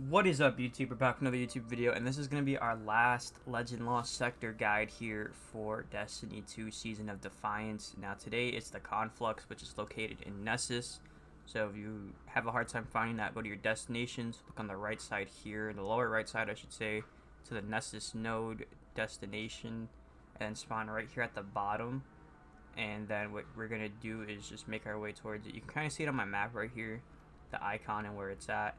What is up, YouTube? We're back with another YouTube video, and this is going to be our last Legend Lost Sector guide here for Destiny 2 Season of Defiance. Now today it's the Conflux, which is located in Nessus. So if you have a hard time finding that, go to your destinations, look on the right side here, the lower right side I should say, to the Nessus node destination, and then spawn right here at the bottom. And then what we're going to do is just make our way towards it. You can kind of see it on my map right here, the icon and where it's at.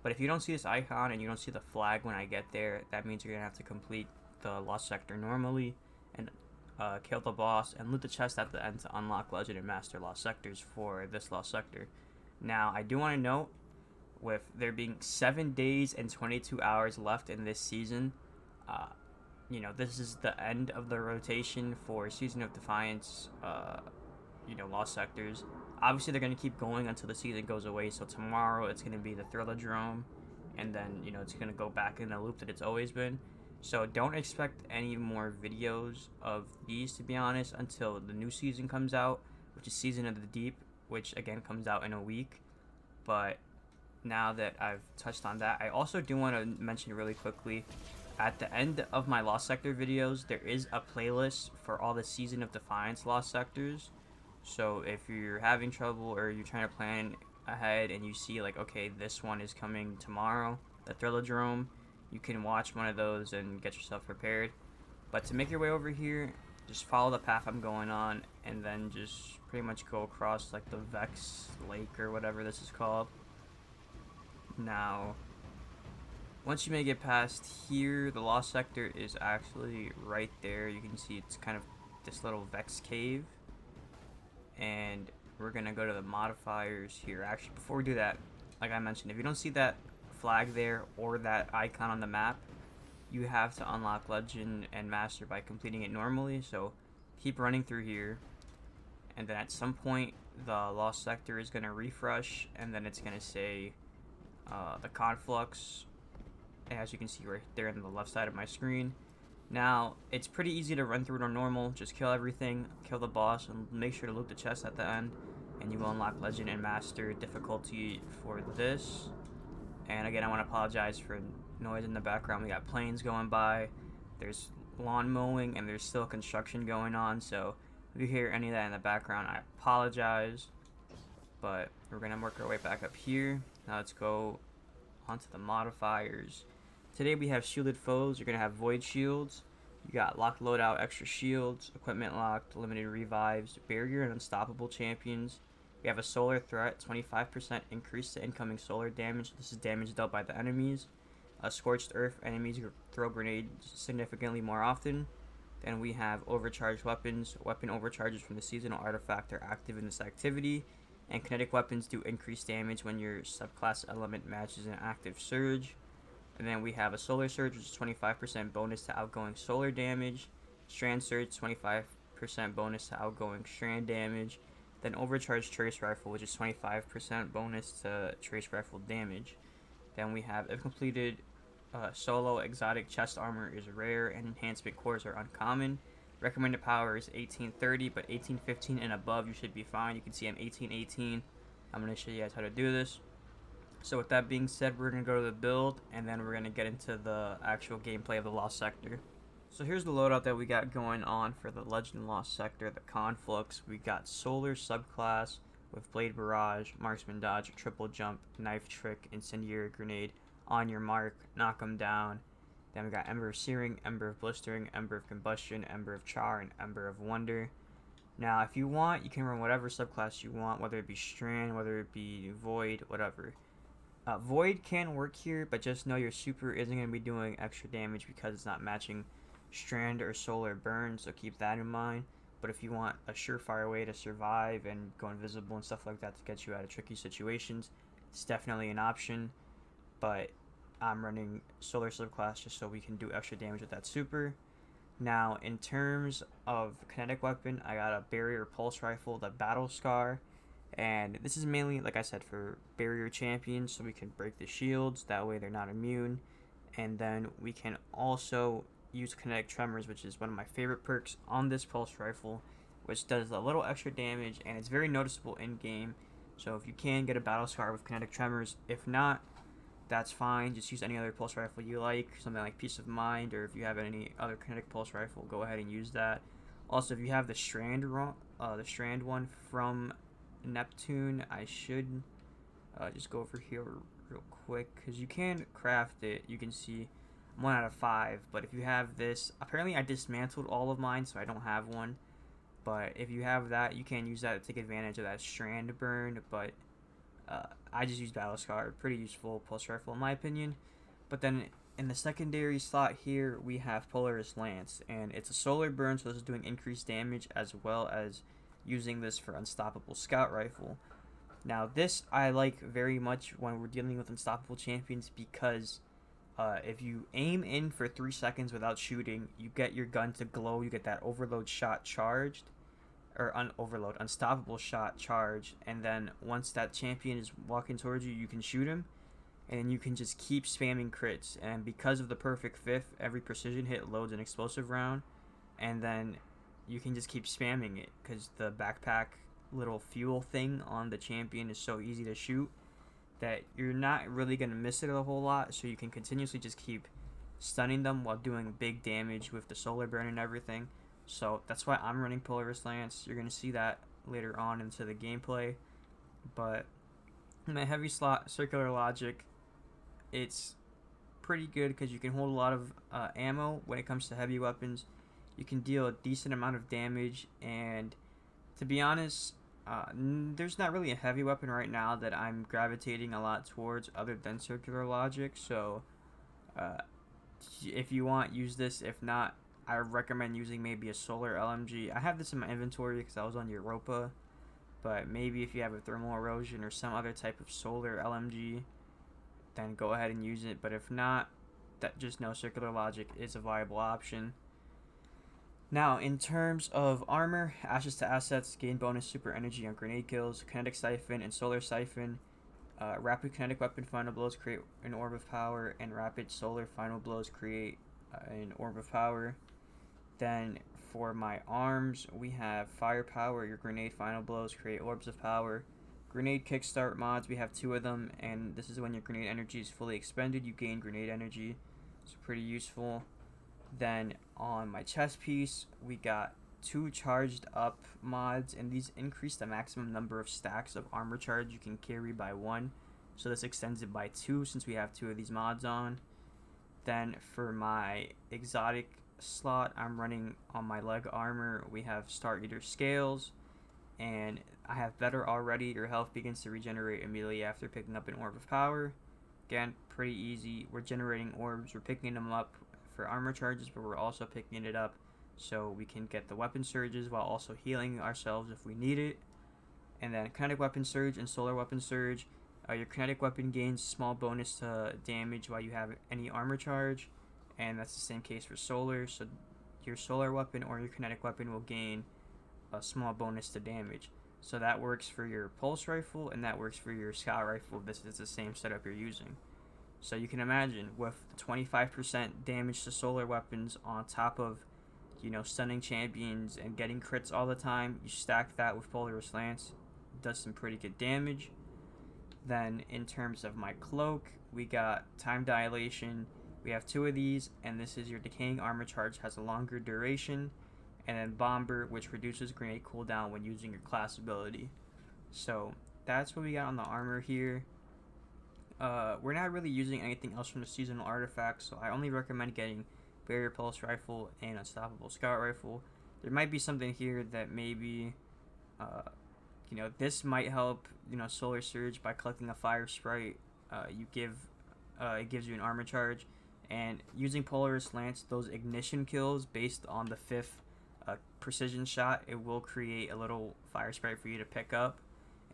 But if you don't see this icon and you don't see the flag when I get there, that means you're going to have to complete the Lost Sector normally and kill the boss and loot the chest at the end to unlock Legend and Master Lost Sectors for this Lost Sector. Now, I do want to note, with there being 7 days and 22 hours left in this season, this is the end of the rotation for Season of Defiance, Lost Sectors. Obviously, they're going to keep going until the season goes away, so tomorrow it's going to be the Thrillodrome, and then, it's going to go back in the loop that it's always been. So don't expect any more videos of these, to be honest, until the new season comes out, which is Season of the Deep, which, again, comes out in a week. But now that I've touched on that, I also do want to mention really quickly, at the end of my Lost Sector videos, there is a playlist for all the Season of Defiance Lost Sectors. So if you're having trouble or you're trying to plan ahead and you see like, okay, this one is coming tomorrow, the Thrillodrome, you can watch one of those and get yourself prepared. But to make your way over here, just follow the path I'm going on and then just pretty much go across like the Vex Lake or whatever this is called. Now, once you make it past here, the Lost Sector is actually right there. You can see it's kind of this little Vex cave. And we're gonna go to the modifiers here. Actually, before we do that, like I mentioned, if you don't see that flag there or that icon on the map, you have to unlock Legend and Master by completing it normally. So keep running through here, and then at some point the Lost Sector is gonna refresh, and then it's gonna say the Conflux, as you can see right there on the left side of my screen. Now, it's pretty easy to run through it on normal. Just kill everything, kill the boss, and make sure to loot the chest at the end. And you will unlock Legend and Master difficulty for this. And again, I want to apologize for noise in the background. We got planes going by, there's lawn mowing, and there's still construction going on. So if you hear any of that in the background, I apologize. But we're going to work our way back up here. Now let's go onto the modifiers. Today we have shielded foes. You're going to have void shields. You got locked loadout, extra shields, equipment locked, limited revives, barrier and unstoppable champions. We have a solar threat, 25% increase to incoming solar damage. This is damage dealt by the enemies. A scorched earth, enemies throw grenades significantly more often. Then we have overcharged weapons. Weapon overcharges from the seasonal artifact are active in this activity. And kinetic weapons do increase damage when your subclass element matches an active surge. And then we have a Solar Surge, which is 25% bonus to outgoing solar damage. Strand Surge, 25% bonus to outgoing strand damage. Then Overcharged Trace Rifle, which is 25% bonus to trace rifle damage. Then we have, if completed, solo exotic chest armor is rare and enhancement cores are uncommon. Recommended power is 1830, but 1815 and above you should be fine. You can see I'm 1818. I'm going to show you guys how to do this. So with that being said, we're going to go to the build, and then we're going to get into the actual gameplay of the Lost Sector. So here's the loadout that we got going on for the Legend Lost Sector, the Conflux. We got Solar subclass with Blade Barrage, Marksman Dodge, Triple Jump, Knife Trick, Incendiary Grenade, On Your Mark, Knock 'em Down. Then we got Ember of Searing, Ember of Blistering, Ember of Combustion, Ember of Char, and Ember of Wonder. Now, if you want, you can run whatever subclass you want, whether it be Strand, whether it be Void, whatever. Void can work here, but just know your super isn't going to be doing extra damage because it's not matching Strand or Solar Burn, so keep that in mind. But if you want a surefire way to survive and go invisible and stuff like that to get you out of tricky situations, it's definitely an option. But I'm running Solar subclass just so we can do extra damage with that super. Now, in terms of kinetic weapon, I got a Barrier Pulse Rifle, the Battle Scar. And this is mainly, like I said, for barrier champions, so we can break the shields, that way they're not immune. And then we can also use kinetic tremors, which is one of my favorite perks on this pulse rifle, which does a little extra damage, and it's very noticeable in game. So if you can get a battle scar with kinetic tremors, if not, that's fine. Just use any other pulse rifle you like, something like Peace of Mind, or if you have any other kinetic pulse rifle, go ahead and use that. Also, if you have the the strand one from Neptune, I should just go over here real quick because you can craft it. You can see 1 out of 5, but if you have this, apparently I dismantled all of mine, so I don't have one. But if you have that, you can use that to take advantage of that strand burn. But I just use Battle Scar, pretty useful pulse rifle in my opinion. But then in the secondary slot here, we have Polaris Lance, and it's a solar burn, so this is doing increased damage as well as using this for Unstoppable Scout Rifle. Now this I like very much when we're dealing with unstoppable champions because if you aim in for 3 seconds without shooting, you get your gun to glow, you get that overload shot charged, or unstoppable shot charged, and then once that champion is walking towards you, you can shoot him, and you can just keep spamming crits. And because of the perfect fifth, every precision hit loads an explosive round, and then you can just keep spamming it because the backpack little fuel thing on the champion is so easy to shoot that you're not really going to miss it a whole lot, so you can continuously just keep stunning them while doing big damage with the solar burn and everything. So that's why I'm running Polaris Lance. You're going to see that later on into the gameplay. But in my heavy slot, Circular Logic, it's pretty good because you can hold a lot of ammo when it comes to heavy weapons. You can deal a decent amount of damage, and to be honest, there's not really a heavy weapon right now that I'm gravitating a lot towards other than Circular Logic. So if you want, use this. If not, I recommend using maybe a solar LMG. I have this in my inventory because I was on Europa, but maybe if you have a thermal erosion or some other type of solar LMG, then go ahead and use it. But if not, that just know Circular Logic is a viable option. Now, in terms of armor, Ashes to Assets gain bonus super energy on grenade kills, Kinetic Siphon and Solar Siphon. Rapid Kinetic Weapon Final Blows create an Orb of Power, and Rapid Solar Final Blows create an Orb of Power. Then for my arms, we have Firepower. Your Grenade Final Blows create Orbs of Power. Grenade Kickstart mods, we have 2 of them, and this is when your grenade energy is fully expended, you gain grenade energy. It's pretty useful. Then on my chest piece, we got 2 charged up mods, and these increase the maximum number of stacks of armor charge you can carry by 1. So this extends it by 2 since we have 2 of these mods on. Then for my exotic slot, I'm running on my leg armor. We have Star Eater Scales, and I have Better Already. Your health begins to regenerate immediately after picking up an Orb of Power. Again, pretty easy. We're generating orbs, we're picking them up for armor charges, but we're also picking it up so we can get the weapon surges while also healing ourselves if we need it. And then Kinetic Weapon Surge and Solar Weapon Surge. Your kinetic weapon gains small bonus to damage while you have any armor charge, and that's the same case for solar. So your solar weapon or your kinetic weapon will gain a small bonus to damage. So that works for your pulse rifle, and that works for your scout rifle. This is the same setup you're using. So you can imagine with 25% damage to solar weapons on top of, stunning champions and getting crits all the time, you stack that with Polaris Lance, it does some pretty good damage. Then in terms of my cloak, we got Time Dilation. We have 2 of these, and this is your Decaying Armor Charge, has a longer duration. And then Bomber, which reduces grenade cooldown when using your class ability. So that's what we got on the armor here. We're not really using anything else from the seasonal artifacts, so I only recommend getting Barrier Pulse Rifle and Unstoppable Scout Rifle. There might be something here that maybe, this might help, Solar Surge by collecting a Fire Sprite. It gives you an armor charge. And using Polaris Lance, those ignition kills based on the 5th precision shot, it will create a little Fire Sprite for you to pick up.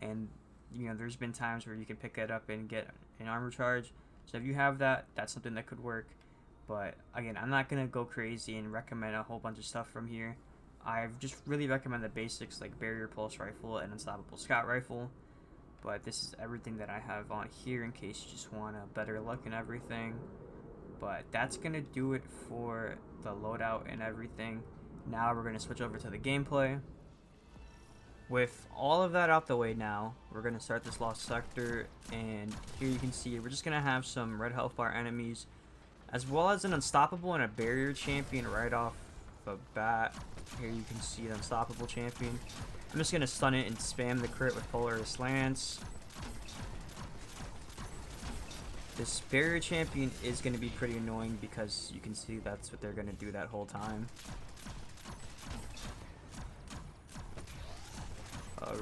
And there's been times where you can pick that up and get an armor charge. So if you have that, that's something that could work. But again, I'm not going to go crazy and recommend a whole bunch of stuff from here. I just really recommend the basics like Barrier Pulse Rifle and Unstoppable Scout Rifle. But this is everything that I have on here in case you just want a better look and everything. But that's going to do it for the loadout and everything. Now we're going to switch over to the gameplay. With all of that out the way now, we're going to start this lost sector, and here you can see we're just going to have some red health bar enemies, as well as an unstoppable and a barrier champion right off the bat. Here you can see the unstoppable champion. I'm just going to stun it and spam the crit with Polaris Lance. This barrier champion is going to be pretty annoying because you can see that's what they're going to do that whole time.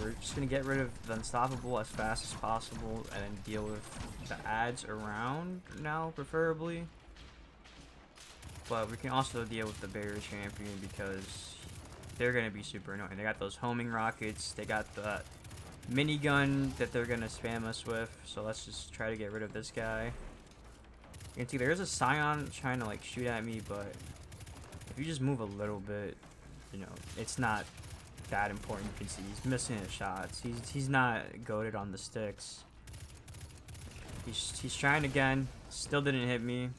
We're just going to get rid of the unstoppable as fast as possible and then deal with the ads around now, preferably. But we can also deal with the barrier champion because they're going to be super annoying. They got those homing rockets, they got the minigun that they're going to spam us with. So let's just try to get rid of this guy. You can see there's a Scion trying to like shoot at me, but if you just move a little bit, you know, it's not that important. You can see he's missing his shots. He's not goated on the sticks. He's trying again. Still didn't hit me.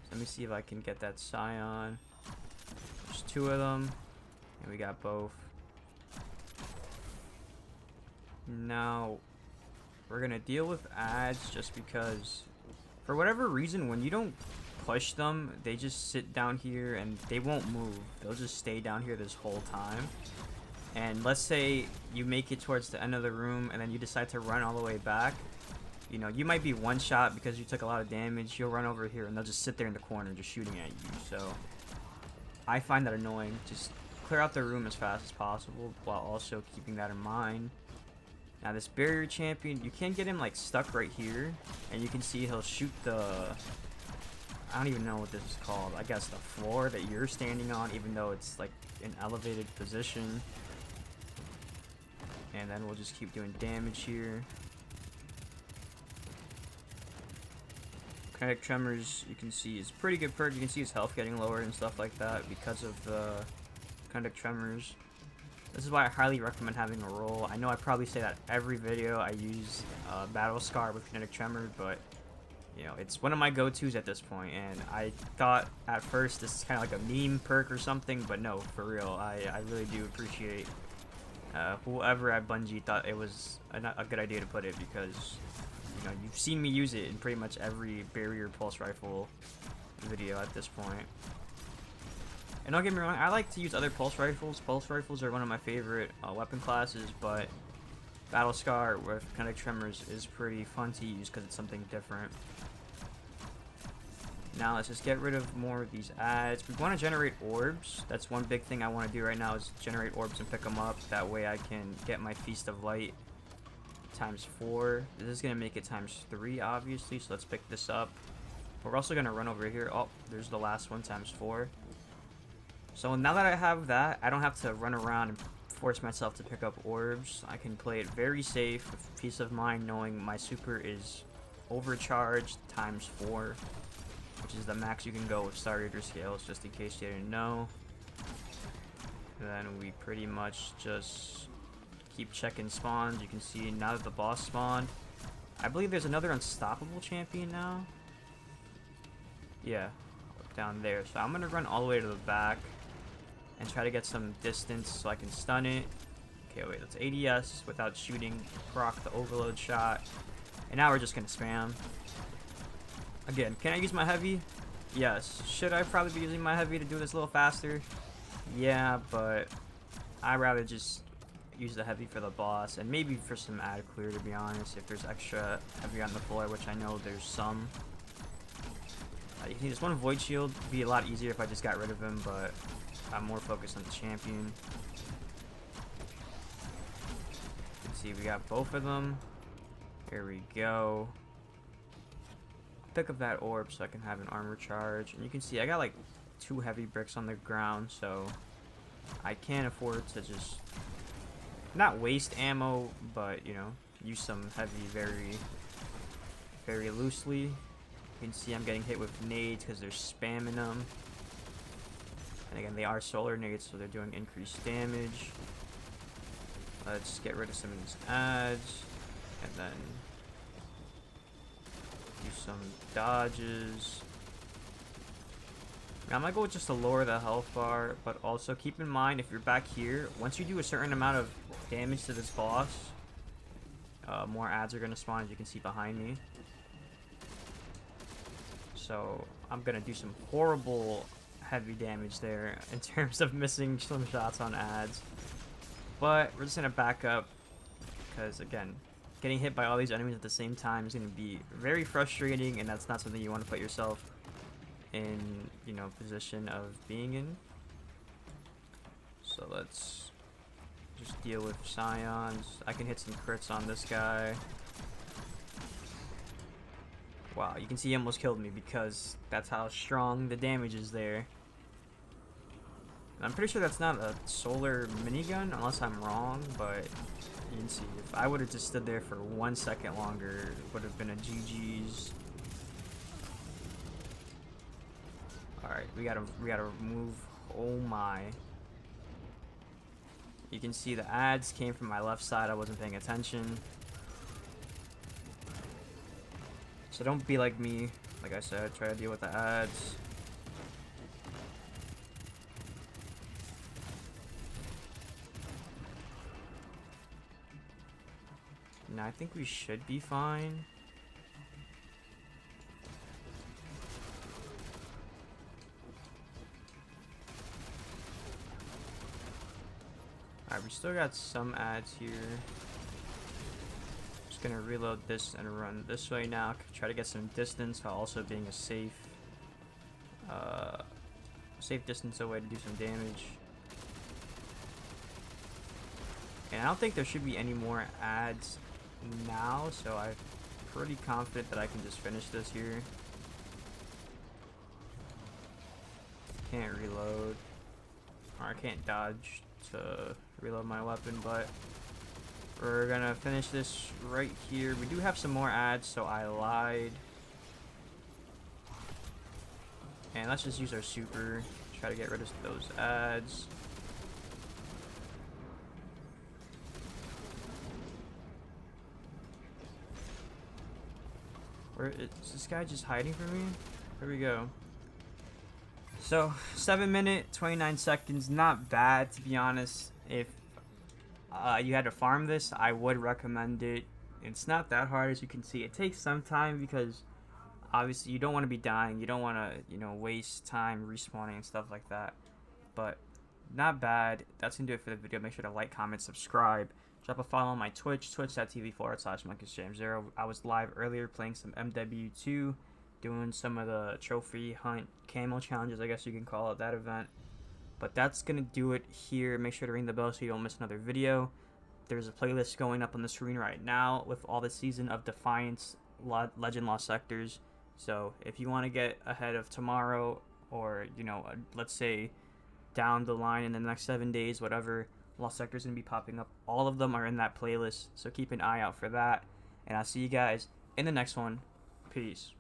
So let me see if I can get that Scion. There's two of them, and we got both. Now we're gonna deal with ads just because, for whatever reason, when you don't push them, they just sit down here and they won't move. They'll just stay down here this whole time. And let's say you make it towards the end of the room and then you decide to run all the way back. You know, you might be one shot because you took a lot of damage. You'll run over here and they'll just sit there in the corner just shooting at you. So I find that annoying. Just clear out the room as fast as possible while also keeping that in mind. Now this barrier champion, you can get him like stuck right here, and you can see he'll shoot the, I don't even know what this is called, I guess the floor that you're standing on, even though it's like an elevated position. And then we'll just keep doing damage here. Kinetic Tremors, you can see, is pretty good perk. You can see his health getting lower and stuff like that because of the Kinetic Tremors. This is why I highly recommend having a roll. I know I probably say that every video I use Battle Scar with Kinetic Tremor, but you know, it's one of my go-tos at this point, and I thought at first this is kind of like a meme perk or something, but no, for real, I really do appreciate whoever at Bungie thought it was a good idea to put it, because you know, you've seen me use it in pretty much every barrier pulse rifle video at this point. And don't get me wrong, I like to use other pulse rifles. Pulse rifles are one of my favorite weapon classes, but Battle Scar with Kinetic Tremors is pretty fun to use because it's something different. Now let's just get rid of more of these ads. We want to generate orbs. That's one big thing I want to do right now, is generate orbs and pick them up. That way I can get my Feast of Light ×4. This is going to make it ×3, obviously, so let's pick this up. We're also going to run over here. Oh, there's the last one, ×4. So now that I have that, I don't have to run around and force myself to pick up orbs. I can play it very safe with peace of mind, knowing my super is overcharged ×4, which is the max you can go with Star Rater scales, just in case you didn't know. And then we pretty much just keep checking spawns. You can see now that the boss spawned, I believe there's another unstoppable champion now. Yeah, down there. So I'm gonna run all the way to the back and try to get some distance so I can stun it. Okay, wait, that's ADS without shooting, proc the overload shot, and now we're just gonna spam. Again, can I use my heavy? Yes. Should I probably be using my heavy to do this a little faster? Yeah, but I'd rather just use the heavy for the boss and maybe for some ad clear, to be honest, if there's extra heavy on the floor, which I know there's some. You can this one Void Shield would be a lot easier if I just got rid of him, but I'm more focused on the champion. You can see we got both of them. Here we go. Pick up that orb so I can have an armor charge. And you can see I got like 2 heavy bricks on the ground, so I can't afford to just not waste ammo, but you know, use some heavy very loosely. You can see I'm getting hit with nades because they're spamming them. And again, they are solar nades, so they're doing increased damage. Let's get rid of some of these ads. And then do some dodges. Now, I might go just to lower the health bar, but also keep in mind if you're back here, once you do a certain amount of damage to this boss, more ads are going to spawn, as you can see behind me. So I'm going to do some horrible heavy damage there in terms of missing some shots on ads. But we're just going to back up because, again, getting hit by all these enemies at the same time is going to be very frustrating, and that's not something you want to put yourself in, you know, position of being in. So let's just deal with Scions. I can hit some crits on this guy. Wow, you can see he almost killed me because that's how strong the damage is there. I'm pretty sure that's not a solar minigun, unless I'm wrong, but you can see if I would have just stood there for 1 second longer, it would have been a GG's. Alright, we gotta move. Oh my. You can see the ads came from my left side, I wasn't paying attention. So don't be like me. Like I said, try to deal with the ads. Now I think we should be fine. Alright, we still got some ads here. Just gonna reload this and run this way now. Try to get some distance while also being a safe distance away to do some damage. And I don't think there should be any more ads now, so I'm pretty confident that I can just finish this here. Can't reload, or I can't dodge to reload my weapon, but we're gonna finish this right here. We do have some more ads, so I lied. And let's just use our super, try to get rid of those ads. Where is this guy just hiding from me? There we go. So 7 minutes 29 seconds, not bad to be honest. If you had to farm this, I would recommend it. It's not that hard, as you can see. It takes some time because obviously you don't want to be dying, you don't want to, you know, waste time respawning and stuff like that. But not bad. That's gonna do it for the video. Make sure to like, comment, subscribe. Drop a follow on my Twitch, twitch.tv/MonkeyJam0. I was live earlier playing some MW2, doing some of the trophy hunt camo challenges, I guess you can call it, that event. But that's going to do it here. Make sure to ring the bell so you don't miss another video. There's a playlist going up on the screen right now with all the season of Defiance Legend Lost Sectors. So if you want to get ahead of tomorrow, or, you know, let's say down the line in the next 7 days, whatever, Lost Sector is going to be popping up. All of them are in that playlist, so keep an eye out for that. And I'll see you guys in the next one. Peace.